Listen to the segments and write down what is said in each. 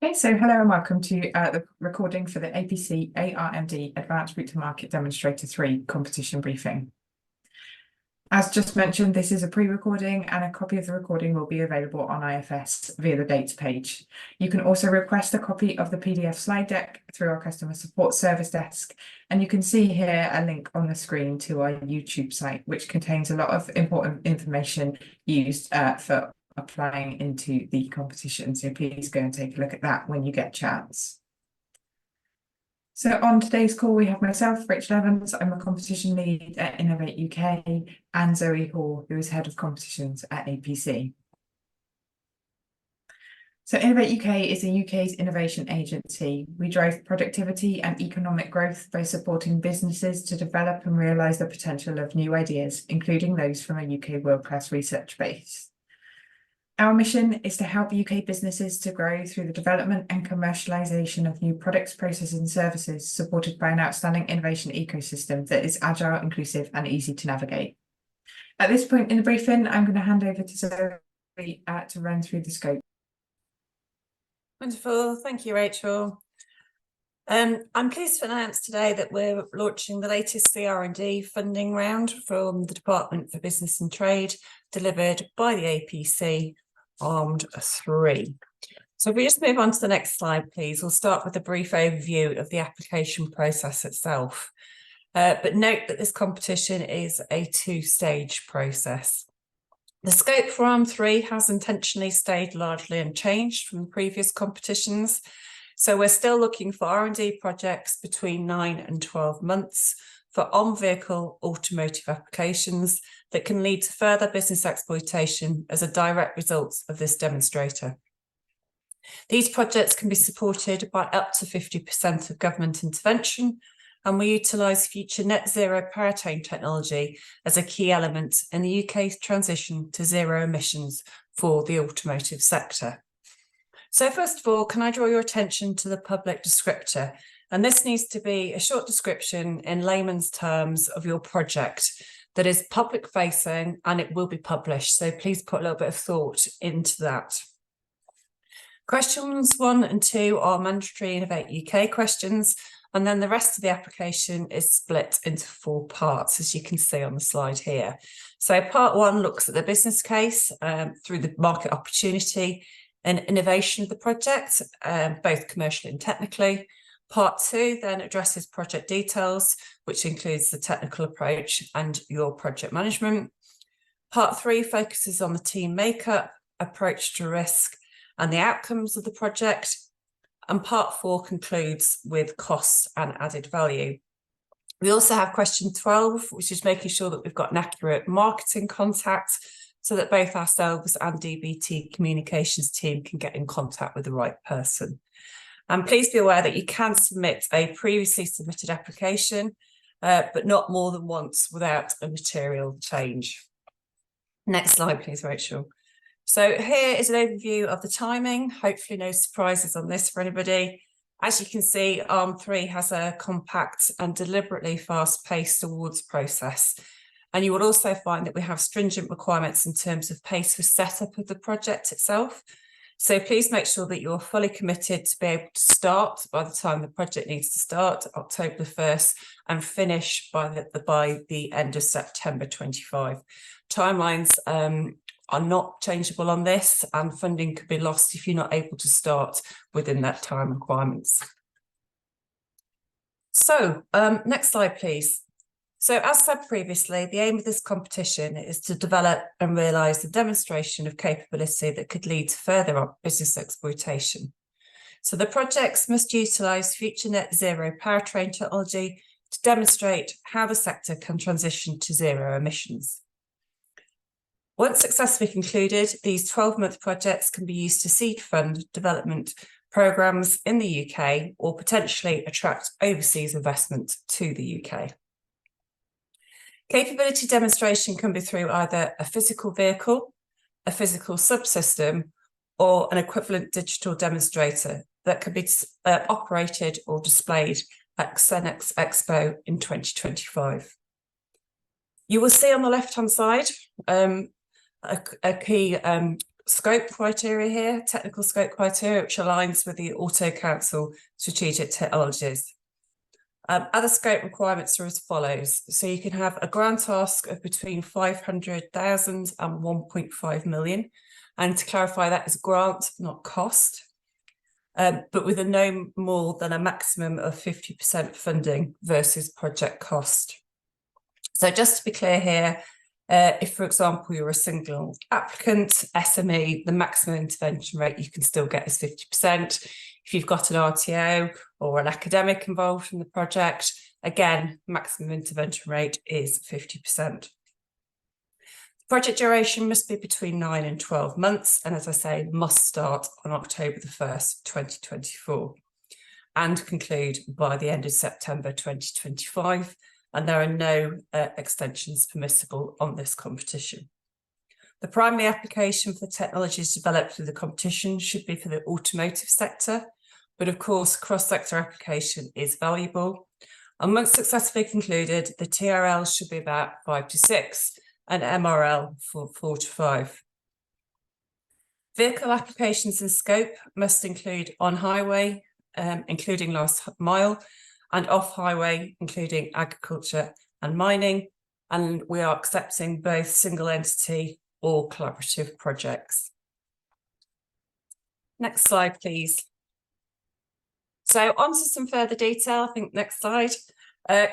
Okay, so hello and welcome to the recording for the APC ARMD Advanced Route to Market Demonstrator 3 competition briefing. As just mentioned, this is a pre-recording and a copy of the recording will be available on IFS via the dates page. You can also request a copy of the PDF slide deck through our customer support service desk, and you can see here a link on the screen to our YouTube site, which contains a lot of important information used for applying into the competition. So please go and take a look at that when you get a chance. So on today's call, we have myself, Rachel Evans. I'm a competition lead at Innovate UK, and Zoe Hall, who is head of competitions at APC. So Innovate UK is the UK's innovation agency. We drive productivity and economic growth by supporting businesses to develop and realise the potential of new ideas, including those from a UK world-class research base. Our mission is to help UK businesses to grow through the development and commercialisation of new products, processes and services, supported by an outstanding innovation ecosystem that is agile, inclusive and easy to navigate. At this point in the briefing, I'm going to hand over to Zoe to run through the scope. Wonderful, thank you, Rachel. I'm pleased to announce today that we're launching the latest CR&D funding round from the Department for Business and Trade, delivered by the APC Armed 3. So if we just move on to the next slide, please, we'll start with a brief overview of the application process itself. But note that this competition is a two-stage process. The scope for Arm 3 has intentionally stayed largely unchanged from previous competitions. So we're still looking for R&D projects between 9 and 12 months for on-vehicle automotive applications that can lead to further business exploitation as a direct result of this demonstrator. These projects can be supported by up to 50% of government intervention, and we utilise future net zero powertrain technology as a key element in the UK's transition to zero emissions for the automotive sector. So first of all, can I draw your attention to the public descriptor? And this needs to be a short description in layman's terms of your project that is public facing and it will be published. So please put a little bit of thought into that. Questions 1 and 2 are mandatory Innovate UK questions, and then the rest of the application is split into 4 parts, as you can see on the slide here. So part 1 looks at the business case through the market opportunity and innovation of the project, both commercially and technically. Part 2 then addresses project details, which includes the technical approach and your project management. Part 3 focuses on the team makeup, approach to risk, and the outcomes of the project. And part 4 concludes with costs and added value. We also have question 12, which is making sure that we've got an accurate marketing contact so that both ourselves and DBT communications team can get in contact with the right person. And please be aware that you can submit a previously submitted application, but not more than once without a material change. Next slide, please, Rachel. So here is an overview of the timing. Hopefully no surprises on this for anybody. As you can see, Arm 3 has a compact and deliberately fast-paced awards process. And you will also find that we have stringent requirements in terms of pace for setup of the project itself. So please make sure that you're fully committed to be able to start by the time the project needs to start, October the 1st, and finish by the end of September 25. Timelines are not changeable on this, and funding could be lost if you're not able to start within that time requirements. So next slide, please. So as said previously, the aim of this competition is to develop and realise the demonstration of capability that could lead to further business exploitation. So the projects must utilise future net zero powertrain technology to demonstrate how the sector can transition to zero emissions. Once successfully concluded, these 12-month projects can be used to seed fund development programmes in the UK or potentially attract overseas investment to the UK. Capability demonstration can be through either a physical vehicle, a physical subsystem, or an equivalent digital demonstrator that can be operated or displayed at Xenex Expo in 2025. You will see on the left-hand side a key scope criteria here, technical scope criteria, which aligns with the Auto Council strategic technologies. Other scope requirements are as follows. So you can have a grant ask of between 500,000 and 1.5 million. And to clarify, that is grant, not cost, but with a no more than a maximum of 50% funding versus project cost. So just to be clear here, if, for example, you're a single applicant, SME, the maximum intervention rate you can still get is 50%. If you've got an RTO or an academic involved in the project, again, maximum intervention rate is 50%. Project duration must be between 9 and 12 months, and as I say, must start on October the 1st, 2024, and conclude by the end of September 2025, and there are no extensions permissible on this competition. The primary application for technologies developed through the competition should be for the automotive sector, but of course, cross-sector application is valuable. And once successfully concluded, the TRL should be about 5 to 6, and MRL for 4 to 5. Vehicle applications and scope must include on-highway, including last mile, and off-highway, including agriculture and mining, and we are accepting both single entity or collaborative projects. Next slide, please. So on to some further detail, I think next slide.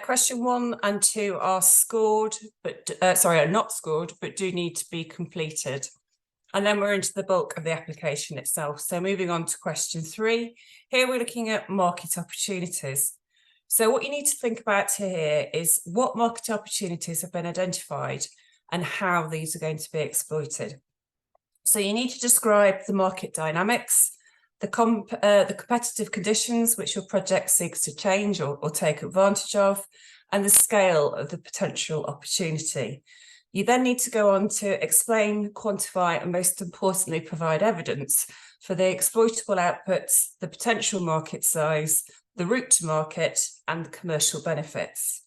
Question 1 and 2 are scored, but are not scored, but do need to be completed. And then we're into the bulk of the application itself. So moving on to question 3, here we're looking at market opportunities. So what you need to think about here is what market opportunities have been identified and how these are going to be exploited. So you need to describe the market dynamics, the competitive conditions which your project seeks to change or take advantage of, and the scale of the potential opportunity. You then need to go on to explain, quantify, and most importantly, provide evidence for the exploitable outputs, the potential market size, the route to market, and the commercial benefits.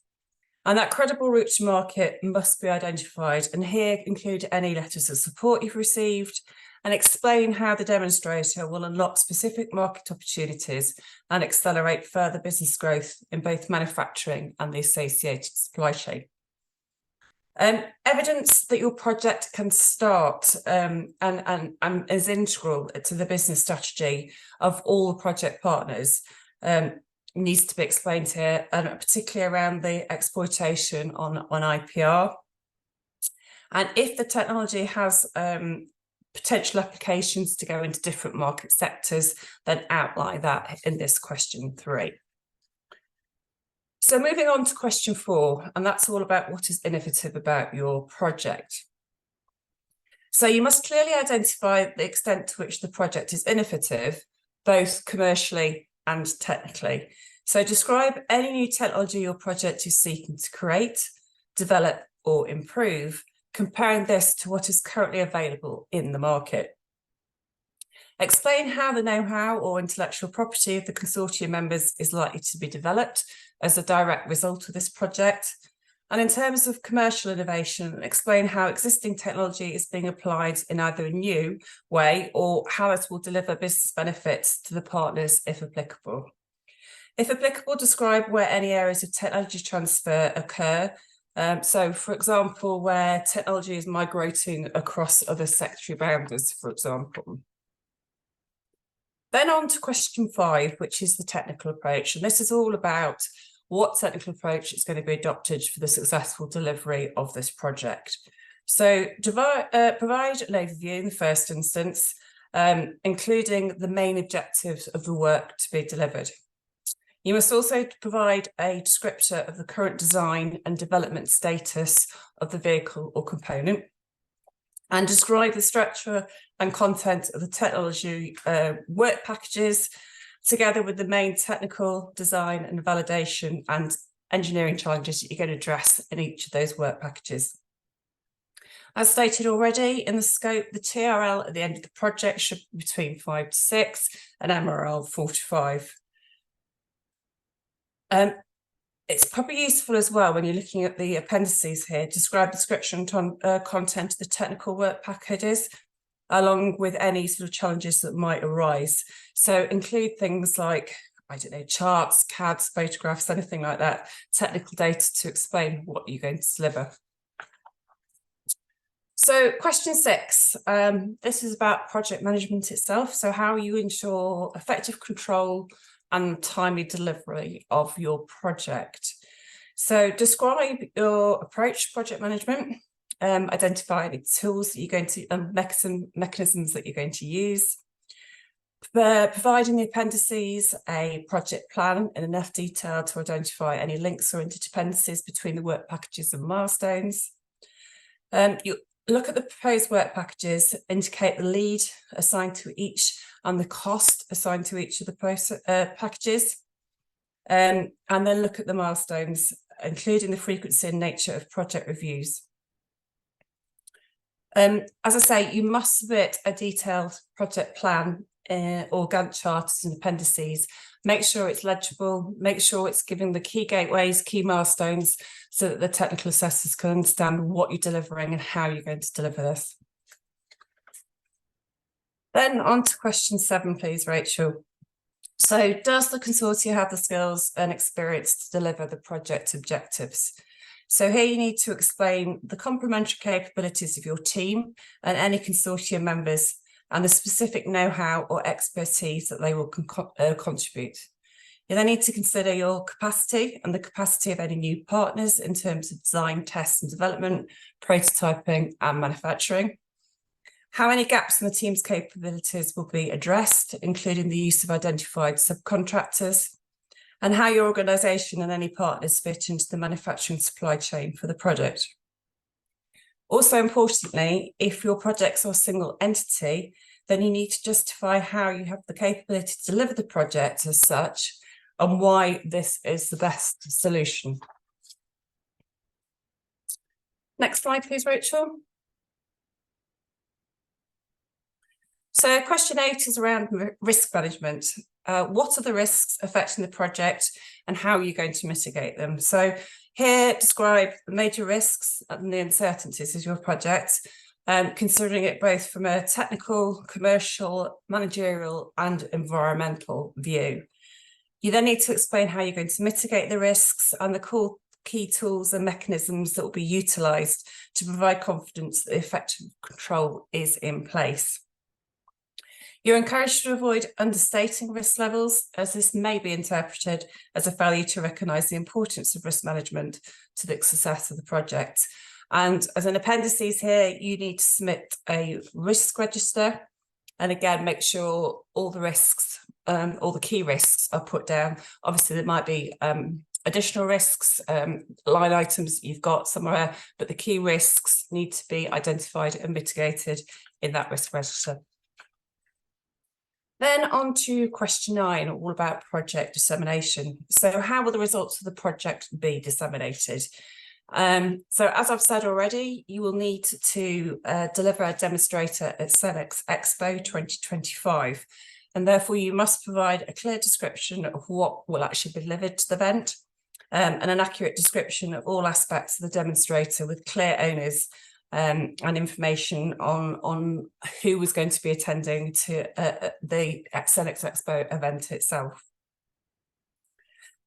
And that credible route to market must be identified, and here include any letters of support you've received, and explain how the demonstrator will unlock specific market opportunities and accelerate further business growth in both manufacturing and the associated supply chain. Evidence that your project can start and is integral to the business strategy of all the project partners needs to be explained here, and particularly around the exploitation on IPR. And if the technology has potential applications to go into different market sectors, then outline that in this question 3. So moving on to question 4, and that's all about what is innovative about your project. So you must clearly identify the extent to which the project is innovative, both commercially and technically. So describe any new technology your project is seeking to create, develop, or improve, comparing this to what is currently available in the market. Explain how the know-how or intellectual property of the consortium members is likely to be developed as a direct result of this project. And in terms of commercial innovation, explain how existing technology is being applied in either a new way or how it will deliver business benefits to the partners if applicable. If applicable, describe where any areas of technology transfer occur. So, for example, where technology is migrating across other sectoral boundaries, for example. Then on to question 5, which is the technical approach. And this is all about what technical approach is going to be adopted for the successful delivery of this project. So provide an overview in the first instance, including the main objectives of the work to be delivered. You must also provide a descriptor of the current design and development status of the vehicle or component, and describe the structure and content of the technology work packages, together with the main technical design and validation and engineering challenges that you're going to address in each of those work packages. As stated already, in the scope, the TRL at the end of the project should be between 5 to 6 and MRL 4 to 5. It's probably useful as well when you're looking at the appendices here, describe the description content of the technical work packages. along with any sort of challenges that might arise. So include things like, I don't know, charts, CADs, photographs, anything like that, technical data to explain what you're going to deliver. So question 6, this is about project management itself. So how you ensure effective control and timely delivery of your project. So describe your approach to project management, identify the tools that you're going to, mechanisms that you're going to use, providing the appendices a project plan in enough detail to identify any links or interdependencies between the work packages and milestones. You look at the proposed work packages, indicate the lead assigned to each and the cost assigned to each of the packages, and then look at the milestones, including the frequency and nature of project reviews. As I say, you must submit a detailed project plan or Gantt charts and appendices. Make sure it's legible, make sure it's giving the key gateways, key milestones, so that the technical assessors can understand what you're delivering and how you're going to deliver this. Then on to question 7, please, Rachel. So does the consortium have the skills and experience to deliver the project objectives? So here you need to explain the complementary capabilities of your team and any consortium members and the specific know-how or expertise that they will contribute. You then need to consider your capacity and the capacity of any new partners in terms of design, test and development, prototyping and manufacturing. How many gaps in the team's capabilities will be addressed, including the use of identified subcontractors, and how your organisation and any partners fit into the manufacturing supply chain for the product. Also importantly, if your projects are a single entity, then you need to justify how you have the capability to deliver the project as such and why this is the best solution. Next slide, please, Rachel. So question 8 is around risk management. What are the risks affecting the project and how are you going to mitigate them? So here, describe the major risks and the uncertainties of your project, considering it both from a technical, commercial, managerial and environmental view. You then need to explain how you're going to mitigate the risks and the key tools and mechanisms that will be utilised to provide confidence that effective control is in place. You're encouraged to avoid understating risk levels, as this may be interpreted as a failure to recognise the importance of risk management to the success of the project. And as an appendices here, you need to submit a risk register. And again, make sure all the risks, all the key risks are put down. Obviously, there might be additional risks, line items you've got somewhere, but the key risks need to be identified and mitigated in that risk register. Then on to question 9, all about project dissemination. So how will the results of the project be disseminated? So as I've said already, you will need to deliver a demonstrator at CENEX Expo 2025, and therefore you must provide a clear description of what will actually be delivered to the event, and an accurate description of all aspects of the demonstrator with clear owners and information on who was going to be attending to the CENEX Expo event itself.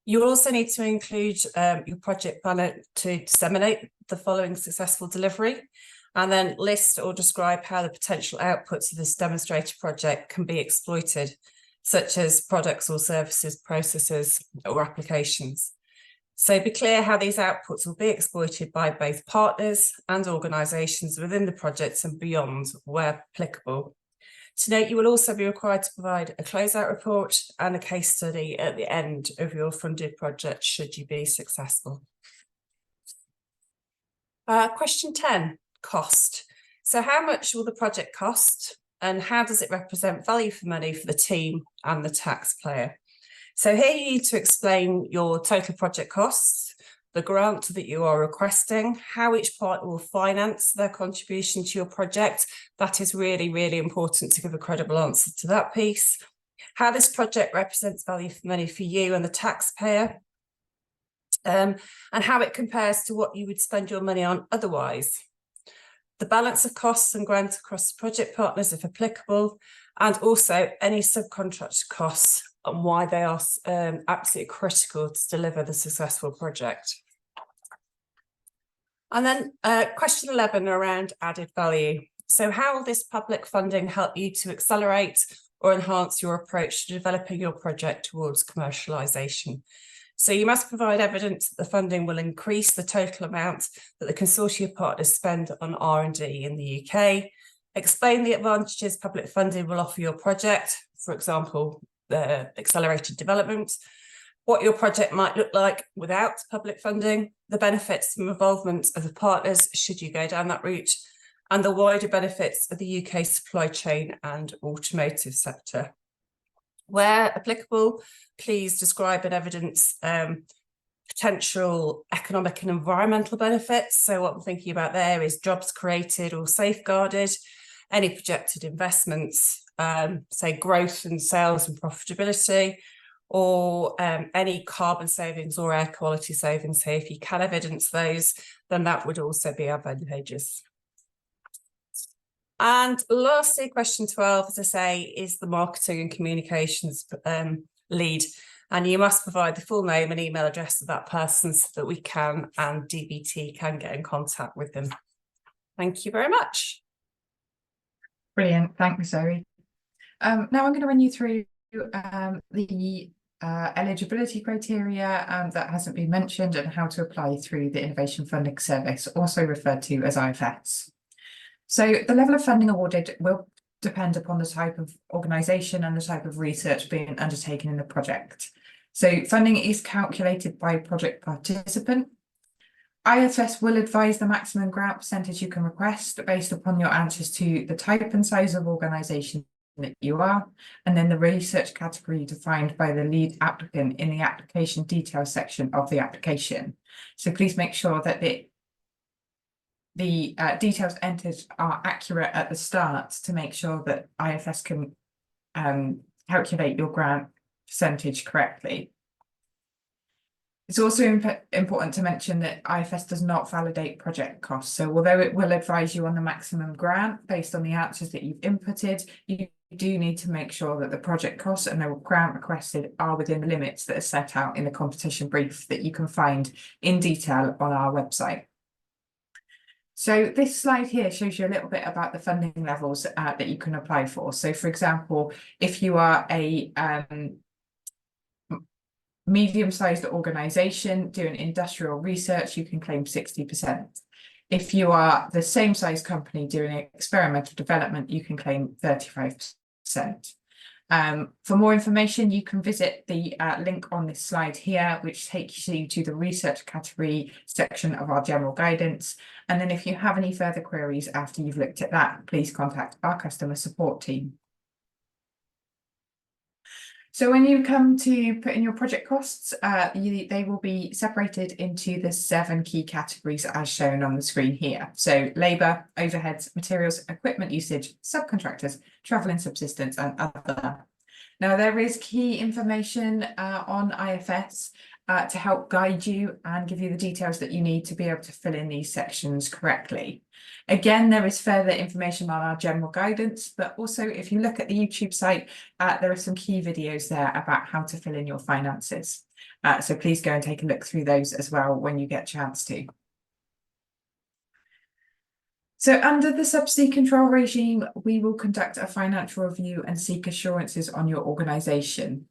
You also need to include your project planner to disseminate the following successful delivery, and then list or describe how the potential outputs of this demonstrator project can be exploited, such as products or services, processes or applications. So be clear how these outputs will be exploited by both partners and organisations within the projects and beyond where applicable. To note, you will also be required to provide a closeout report and a case study at the end of your funded project should you be successful. Question 10, cost. So how much will the project cost and how does it represent value for money for the team and the taxpayer? So here you need to explain your total project costs, the grant that you are requesting, how each partner will finance their contribution to your project. That is really, really important to give a credible answer to that piece. How this project represents value for money for you and the taxpayer, and how it compares to what you would spend your money on otherwise. the balance of costs and grant across project partners if applicable, and also any subcontractor costs and why they are absolutely critical to deliver the successful project. And then question 11 around added value. So how will this public funding help you to accelerate or enhance your approach to developing your project towards commercialisation? So you must provide evidence that the funding will increase the total amount that the consortia partners spend on R&D in the UK. Explain the advantages public funding will offer your project, for example, the accelerated development, what your project might look like without public funding, the benefits and involvement of the partners should you go down that route, and the wider benefits of the UK supply chain and automotive sector. Where applicable, please describe and evidence potential economic and environmental benefits. So what I'm thinking about there is jobs created or safeguarded, any projected investments, say growth and sales and profitability, or any carbon savings or air quality savings. So if you can evidence those, then that would also be advantageous. And lastly, question 12, as I say, is the marketing and communications lead. And you must provide the full name and email address of that person so that we can and DBT can get in contact with them. Thank you very much. Brilliant. Thanks, Zoe. Now I'm going to run you through the eligibility criteria that hasn't been mentioned and how to apply through the Innovation Funding Service, also referred to as IFS. So the level of funding awarded will depend upon the type of organisation and the type of research being undertaken in the project. So funding is calculated by project participant. IFS will advise the maximum grant percentage you can request based upon your answers to the type and size of organisation that you are, and then the research category defined by the lead applicant in the application details section of the application. So please make sure that the details entered are accurate at the start to make sure that IFS can calculate your grant percentage correctly. It's also important to mention that IFS does not validate project costs. So although it will advise you on the maximum grant based on the answers that you've inputted, you do need to make sure that the project costs and the grant requested are within the limits that are set out in the competition brief that you can find in detail on our website. So this slide here shows you a little bit about the funding levels that you can apply for. So for example, if you are a medium-sized organisation doing industrial research, you can claim 60%. If you are the same size company doing experimental development, you can claim 35%. For more information, you can visit the link on this slide here, which takes you to the research category section of our general guidance. And then if you have any further queries after you've looked at that, please contact our customer support team. So when you come to put in your project costs, they will be separated into the 7 key categories as shown on the screen here. So labour, overheads, materials, equipment usage, subcontractors, travel and subsistence, and other. Now there is key information on IFS to help guide you and give you the details that you need to be able to fill in these sections correctly. Again, there is further information on our general guidance, but also if you look at the YouTube site, there are some key videos there about how to fill in your finances. So please go and take a look through those as well when you get a chance to. So under the subsea control regime, we will conduct a financial review and seek assurances on your organisation.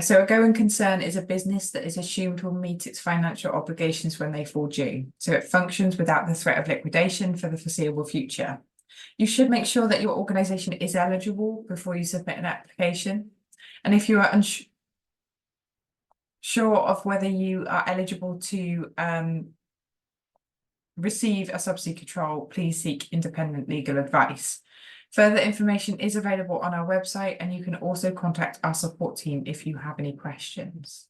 So a going concern is a business that is assumed will meet its financial obligations when they fall due. So it functions without the threat of liquidation for the foreseeable future. You should make sure that your organisation is eligible before you submit an application. And if you are unsure of whether you are eligible to receive a subsea control, please seek independent legal advice. Further information is available on our website, and you can also contact our support team if you have any questions.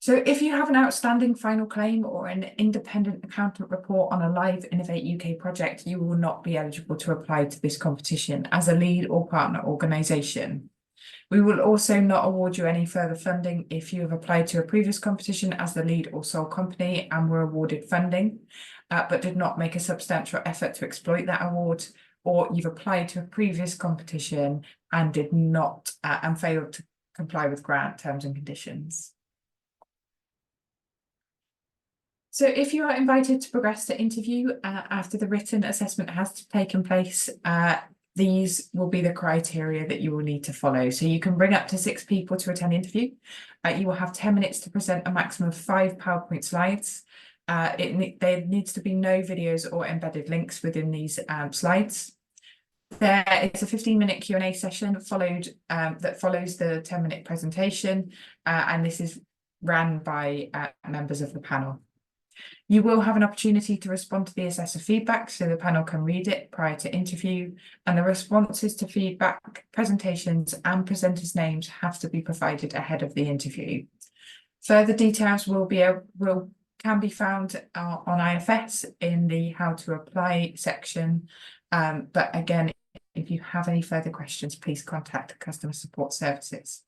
So if you have an outstanding final claim or an independent accountant report on a live Innovate UK project, you will not be eligible to apply to this competition as a lead or partner organisation. We will also not award you any further funding if you have applied to a previous competition as the lead or sole company and were awarded funding. but did not make a substantial effort to exploit that award, or you've applied to a previous competition and did not and failed to comply with grant terms and conditions. So if you are invited to progress to interview after the written assessment has taken place, these will be the criteria that you will need to follow. So you can bring up to 6 people to attend the interview. You will have 10 minutes to present a maximum of 5 PowerPoint slides. There needs to be no videos or embedded links within these slides. There is a 15-minute Q&A session that follows the 10-minute presentation, and this is ran by members of the panel. You will have an opportunity to respond to the assessor feedback so the panel can read it prior to interview, and the responses to feedback, presentations and presenters' names have to be provided ahead of the interview. Further details can be found on IFS in the How to Apply section, but again, if you have any further questions, please contact Customer Support Services.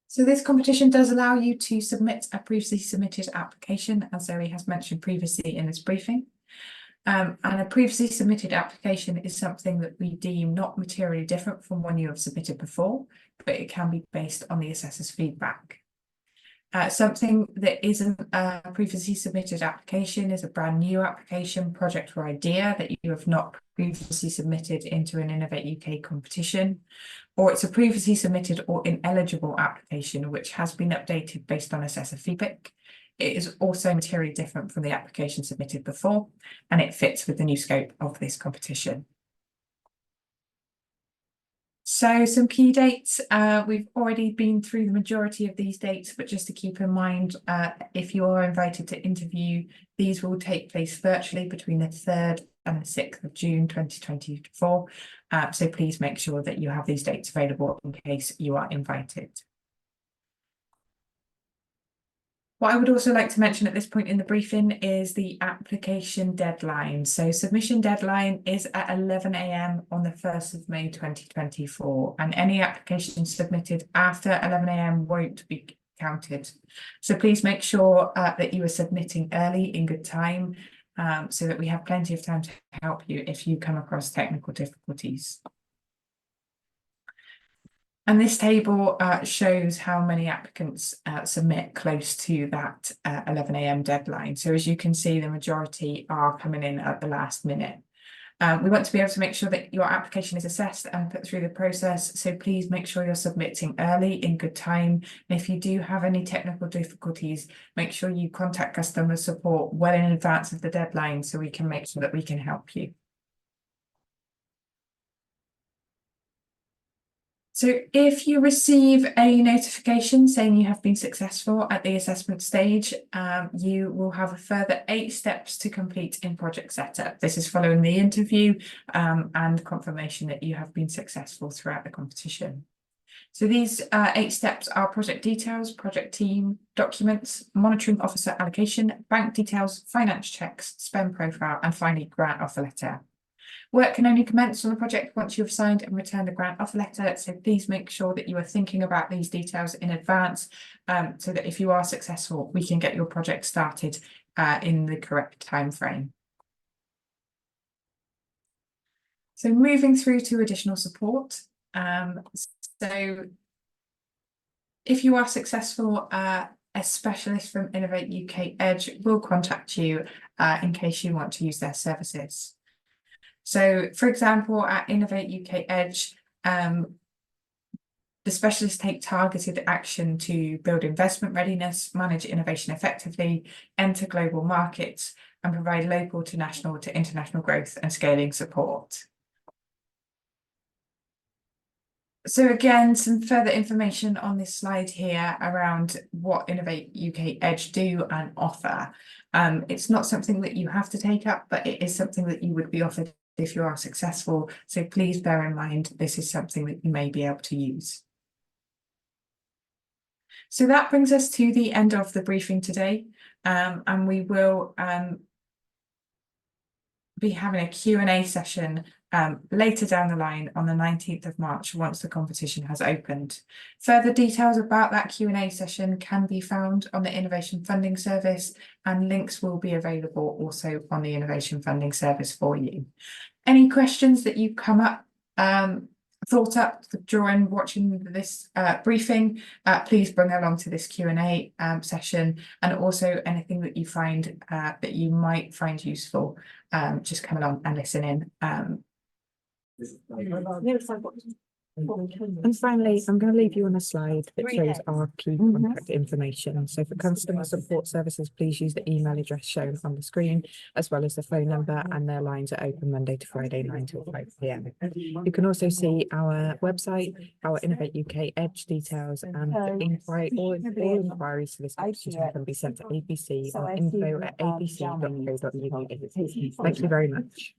So this competition does allow you to submit a previously submitted application, as Zoe has mentioned previously in this briefing. And a previously submitted application is something that we deem not materially different from one you have submitted before, but it can be based on the assessor's feedback. Something that isn't a previously submitted application is a brand new application, project or idea that you have not previously submitted into an Innovate UK competition, or it's a previously submitted or ineligible application which has been updated based on assessor feedback. It is also materially different from the application submitted before, and it fits with the new scope of this competition. So some key dates, we've already been through the majority of these dates, but just to keep in mind, if you are invited to interview, these will take place virtually between the 3rd and the 6th of June 2024. So please make sure that you have these dates available in case you are invited. What I would also like to mention at this point in the briefing is the application deadline. So submission deadline is at 11 AM on the 1st of May 2024, and any applications submitted after 11 AM won't be counted. So please make sure that you are submitting early in good time, so that we have plenty of time to help you if you come across technical difficulties. And this table shows how many applicants submit close to that 11 AM deadline. So as you can see, the majority are coming in at the last minute. We want to be able to make sure that your application is assessed and put through the process. So please make sure you're submitting early in good time. And if you do have any technical difficulties, make sure you contact customer support well in advance of the deadline so we can make sure that we can help you. So if you receive a notification saying you have been successful at the assessment stage, you will have a further 8 steps to complete in project setup. This is following the interview and confirmation that you have been successful throughout the competition. So these 8 steps are project details, project team, documents, monitoring officer allocation, bank details, finance checks, spend profile, and finally grant offer letter. Work can only commence on the project once you have signed and returned the grant offer letter, so please make sure that you are thinking about these details in advance so that if you are successful, we can get your project started in the correct time frame. So moving through to additional support. So if you are successful, a specialist from Innovate UK Edge will contact you in case you want to use their services. So, for example, at Innovate UK Edge, the specialists take targeted action to build investment readiness, manage innovation effectively, enter global markets, and provide local to national to international growth and scaling support. So again, some further information on this slide here around what Innovate UK Edge do and offer. It's not something that you have to take up, but it is something that you would be offered if you are successful. So please bear in mind, this is something that you may be able to use. So that brings us to the end of the briefing today, and we will be having a Q&A session later down the line on the 19th of March once the competition has opened. Further details about that Q&A session can be found on the Innovation Funding Service, and links will be available also on the Innovation Funding Service for you. Any questions that you come up thought up during watching this briefing, please bring along to this Q&A session, and also anything that you find that you might find useful, just come along and listen in. And finally, I'm going to leave you on a slide that shows our key contact information. So for customer support services, please use the email address shown on the screen, as well as the phone number, and their lines are open Monday to Friday, 9 till 5 p.m. You can also see our website, our Innovate UK Edge details, and the all inquiries to this competition can be sent to ABC on info@abc.co.uk. Thank you very much.